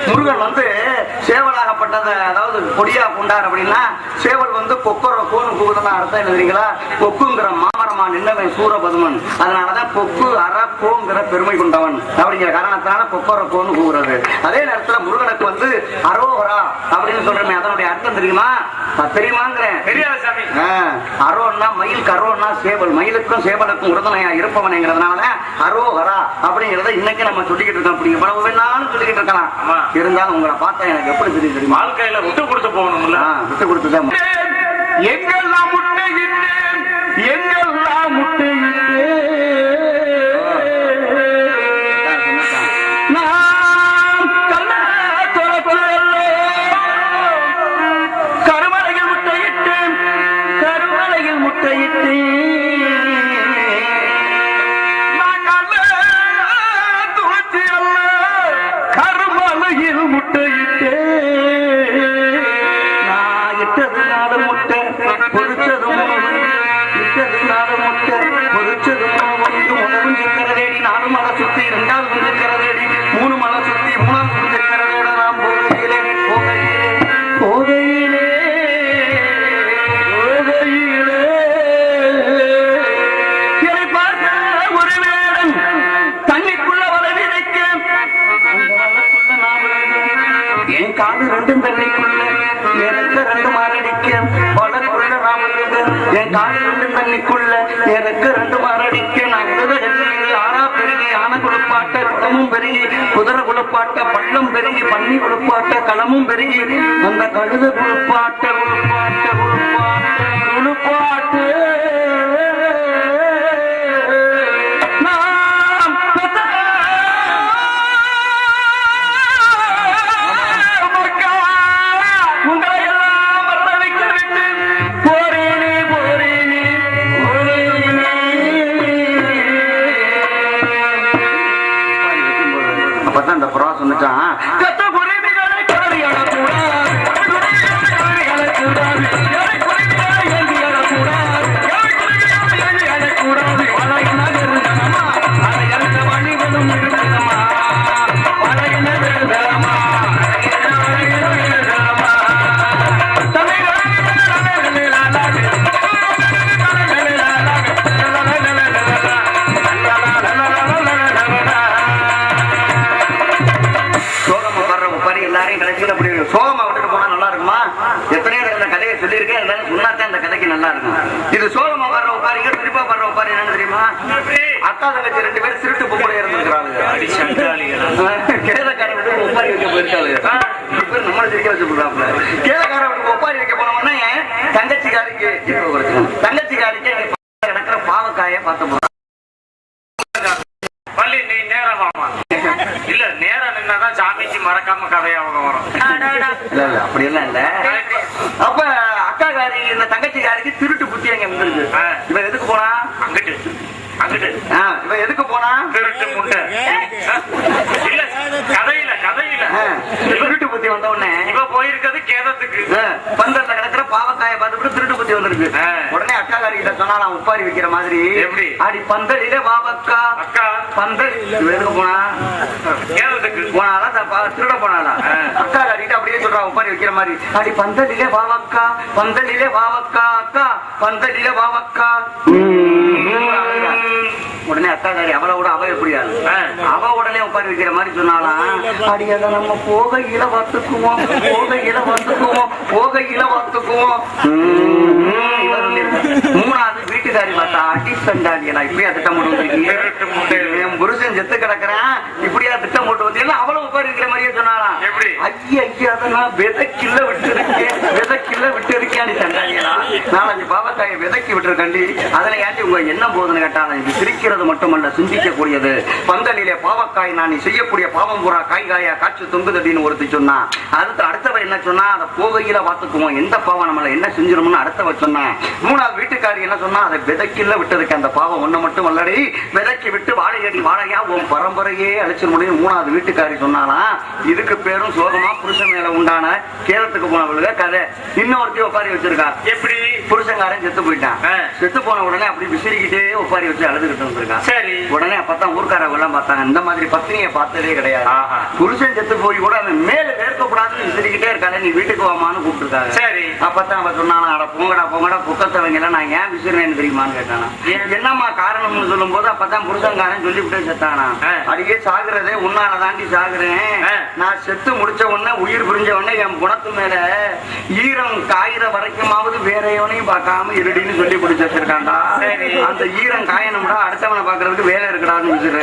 முருகன் வந்து சேவலாகப்பட்டதை அதாவது பொடியா கொண்டார் அப்படின்னா சேவல் வந்து கொக்கர கோனு கூகுதான் அர்த்தம் எழுதுறீங்களா? கொக்குங்கிற மாமரமா நின்னவன் சூரபதுமன், அதனாலதான் கொக்கு அறக்கோங்கிற பெருமை கொண்டவன் அப்படிங்கிற காரணத்தினால கொக்கர கோனு கூகுறது. அதே நேரத்துல முருகனுக்கு வந்து அரோகரா அப்படின்னு சொல்றமே, அதனுடைய அர்த்தம் தெரியுமா? தெரியுமாங்கிறேன். அரோன்னா மயில், கரோன்னா சேவல், மயிலுக்கும் சேவலுக்கும் உறுதுணையா இருப்பவனேங்கிறதுனால அரோகரா அப்படிங்கறத இன்னைக்கு நம்ம சொல்லிக்கிட்டு இருக்கோம். அப்படி இவ்வளவு வேணாலும் சொல்லிக்கிட்டு இருக்கலாம். இருந்தாலும் உங்களை பார்த்தா எனக்கு எப்படி தெரியும் தெரியுமா? வாழ்க்கையில விட்டு கொடுத்து போகணும்ல. விட்டு கொடுத்துதான் எங்கெல்லாம் முட்டையிட்டேன், எங்கெல்லாம் முட்டையிட்டேன், கருமலையில் முட்டையிட்டேன், கருமலையில் முட்டையிட்டேன், கருமலையில் முட்டையிட்டேன், நான் இட்டதுனால முட்டை பொறிச்சதும் இட்டதுனால முட்டை பொறிச்சதும் உணவும் சிக்கிறதேடி, 4 மலை சுத்தி 2வது குஞ்சிக்கிறதேடி, 3 மலை சுத்தி 3வது குஞ்சிக்கிறதேட, நான் போகையிலே போகையிலே போகையிலே போகையிலே இதை பார்த்த ஒரு வேடன் தண்ணிக்குள்ள வலை விதைக்க, அந்த வலைக்குள்ள நான் என் காது 2 தண்ணிக்குள்ள எனக்கு 2 மாரடிக்க, வலைக்குள்ள நான் என் காது 2 தண்ணிக்குள்ள எனக்கு 2 மாரடிக்க, நான் ஆறா பெருகி ஆன குளிப்பாட்ட குளமும் பெருகி, குதிரை குளிப்பாட்ட பள்ளம் பெருகி, பன்னி குளிப்பாட்ட களமும் பெருகி, அந்த கழுத குளிப்பாட்ட குளிப்பாட்ட குளிப்பாட்ட குளிப்பாட்டு சோகமா விட்டுட்டு போனா நல்லா இருக்குமா? எத்தனையோ இந்த கதையை சொல்லியிருக்கேன், எல்லாரும் சொன்னாத்தான் இந்த கதைக்கு நல்லா இருக்கும். இது சோகமா வர்ற உட்காரிங்க, திருப்பா வர்ற உட்காரி என்னன்னு தெரியுமா? அக்கா தங்கச்சி 2 பேரும் திருட்டு பொம்பளை இருந்திருக்கிறாங்க. கேதக்கார வீட்டுக்கு ஒப்பாரி வைக்க போயிருக்காங்க. நம்மளை சிரிக்க வச்சு போடுறாங்க. கேதக்கார வீட்டுக்கு ஒப்பாரி வைக்க போனோம்னா தங்கச்சிக்காரிக்கு தங்கச்சிக்காரிக்கு நடக்கிற பாவக்காய பார்த்து போறாங்க. பள்ளி நீ நேரம் வாமா. இல்ல நேரம் நின்னாதான் சாமிக்கு மறக்காம கதையாக வரும். இல்ல அப்படி எல்லாம் இல்ல. அப்ப அக்காக்காரி இந்த தங்கச்சிக்காரிக்கு திருட்டு புத்தி அங்க வந்துருக்கு. இவன் எதுக்கு போனா? அங்கிட்டு அங்கிட்டு. இவன் எதுக்கு போனா? திருட்டு முட்டை. இல்ல கதையில கதையில திருட்டு புத்தி வந்த உடனே இவ போயிருக்கிறது கேதத்துக்கு. பந்தல்ல கிடக்குற பாவக்காய பார்த்துட்டு திருட்டு புத்தி வந்திருக்கு. உடனே அக்காக்காரி கிட்ட சொன்னா நான் உப்பாரி வைக்கிற மாதிரி எப்படி அடி பந்தலிலே பாவக்கா அக்கா பந்தல். இவ எதுக்கு போனா? கேதத்துக்கு போனாலா திருட போனாலா? அக்காக்காரிட்ட அப்படியே சொல்றா உப்பாரி வைக்கிற மாதிரி அடி பந்தலிலே பாவக்கா பந்தலிலே பாவக்கா அக்கா பந்தலிலே பாவக்கா. உடனே அக்காக்காரி அவளை விட அவ எப்படியாது அவ உடனே உட்காந்து வைக்கிற மாதிரி சொன்னாலாம் அடியத நம்ம போகையில பார்த்துக்குவோம் போகையில பார்த்துக்குவோம் போகையில பார்த்துக்குவோம். 3வது வீட்டுக்காரி பார்த்தா அடி சண்டாடியா இப்படியா திட்டம் போட்டு வந்திருக்கீங்க, புருஷன் செத்து கிடக்குறேன் இப்படியா திட்டம் போட்டு வந்தீங்கன்னா அவளும் உட்காந்து இருக்கிற மாதிரியே சொன்னாலாம். எப்படி ஐயா ஐயா அதெல்லாம் விதைக்கில்ல விட்டு இருக்கேன் விதைக்கில்ல விட்டு இருக்கேன் சண்டாடியா 4-5 பாவக்காயை விதைக்கி விட்டுருக்கண்டி அதுல ஏற்றி உங்க என்ன போகுதுன்னு கேட்டாலும் இது சிரிக்கிறது மட்டுமல்ல சிந்திக்க கூடியது. பந்தலிலே பாவக்காய் நான் செய்யக்கூடிய பாவம் பூரா காய்காயா காய்ச்சி தொங்குதடின்னு ஒருத்தி சொன்னா. அடுத்தவ என்ன சொன்னா அதை போகையில பார்த்துக்குவோம் எந்த பாவம் நம்மள என்ன செஞ்சிரும்னு அடுத்தவ சொன்னா. 3வது வீட்டுக்காரி என்ன சொன்னா அதை விதைக்கில்ல விட்டுருக்கு அந்த பாவம் ஒண்ணு மட்டும் அல்லடி விதைக்கி விட்டு வாழையடி வாழையா உன் பரம்பரையே அழிச்சிட முடியும் 3வது வீட்டுக்காரி சொன்னாலாம். இதுக்கு பேரும் சோகமா புருஷன் மேல உண்டான கேரளத்துக்கு போனவளுக்கு கதை. இன்னொருத்தி உட்காரி வச்சிருக்கா. எப்படி புருஷங்காரன் செத்து போயிட்டான். செத்து போன உடனே அப்படி விசிறிக்கிட்டே ஒப்பாரி வச்சு அழுதுகிட்டு வந்திருக்கான். சரி. உடனே அப்பதான் ஊர்க்காரவங்க எல்லாம் பார்த்தாங்க, இந்த மாதிரி பத்தினியை பார்த்ததே கிடையாது. புருஷன் செத்து போய் கூட அவன் மேல வேர்க்க கூடாதுன்னு விசிறிக்கிட்டே இருக்காங்க, நீ வீட்டுக்கு வாமான்னு கூப்பிட்டுருக்காங்க. சரி. அப்பதான் அவன் சொன்னானா, அட போங்கடா போங்கடா புக்கத்தவங்க எல்லாம் நான் ஏன் விசிறேன்னு தெரியுமான்னு கேட்டானா. என்னம்மா காரணம்னு சொல்லும் போது அப்பதான் புருஷன்காரன் சொல்லிவிட்டே செத்தானா, அடிக்கே சாகுறதே உன்னால தாண்டி சாகுறேன், நான் செத்து முடிச்ச உடனே உயிர் புரிஞ்ச உடனே என் குணத்து மேல ஈரம் காயிற வரைக்குமாவது வேற எவனையும் பார்க்காம இருடின்னு சொல்லி பிடிச்சு வச்சிருக்காண்டா. அந்த ஈரம் காயணும்டா, அடுத்தவனை பாக்குறதுக்கு வேலை இருக்கடான்னு வச்சிருக்கேன்.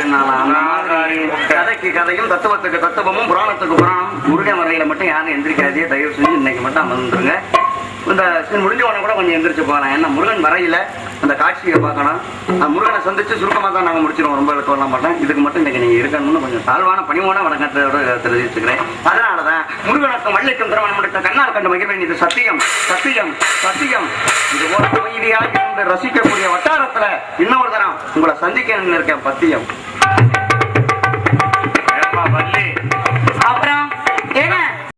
கதைக்கு கதையும் தத்துவத்துக்கு தத்துவமும் புராணத்துக்கு புராணம். முருகன் வரையில மட்டும் யாரும் எந்திரிக்காதே, தயவு செஞ்சு இன்னைக்கு மட்டும் அமர்ந்துருங்க. இந்த முடிஞ்ச உடனே கூட கொஞ்சம் எந்திரிச்சு போகலாம். ஏன்னா முருகன் வரையில அந்த காட்சியை பார்க்கணும். முருகனை சந்திச்சு சுருக்கமா தான் நாங்க முடிச்சிருவோம், ரொம்ப சொல்ல மாட்டோம். இதுக்கு மட்டும் இன்னைக்கு நீங்க இருக்கணும்னு கொஞ்சம் தாழ்வான பணிவான வணக்கத்தோட தெரிவிச்சுக்கிறேன். அதனாலதான் முருகனுக்கும் வள்ளிக்கும் திருமணம் முடித்த கண்ணால் கண்டு மகிழ்வேன். இது சத்தியம் சத்தியம் சத்தியம். இது போல அமைதியாக இருந்து ரசிக்கக்கூடிய வட்டாரத்துல இன்னொரு தரம் உங்களை சந்திக்க இருக்கேன். பத்தியம் வள்ளி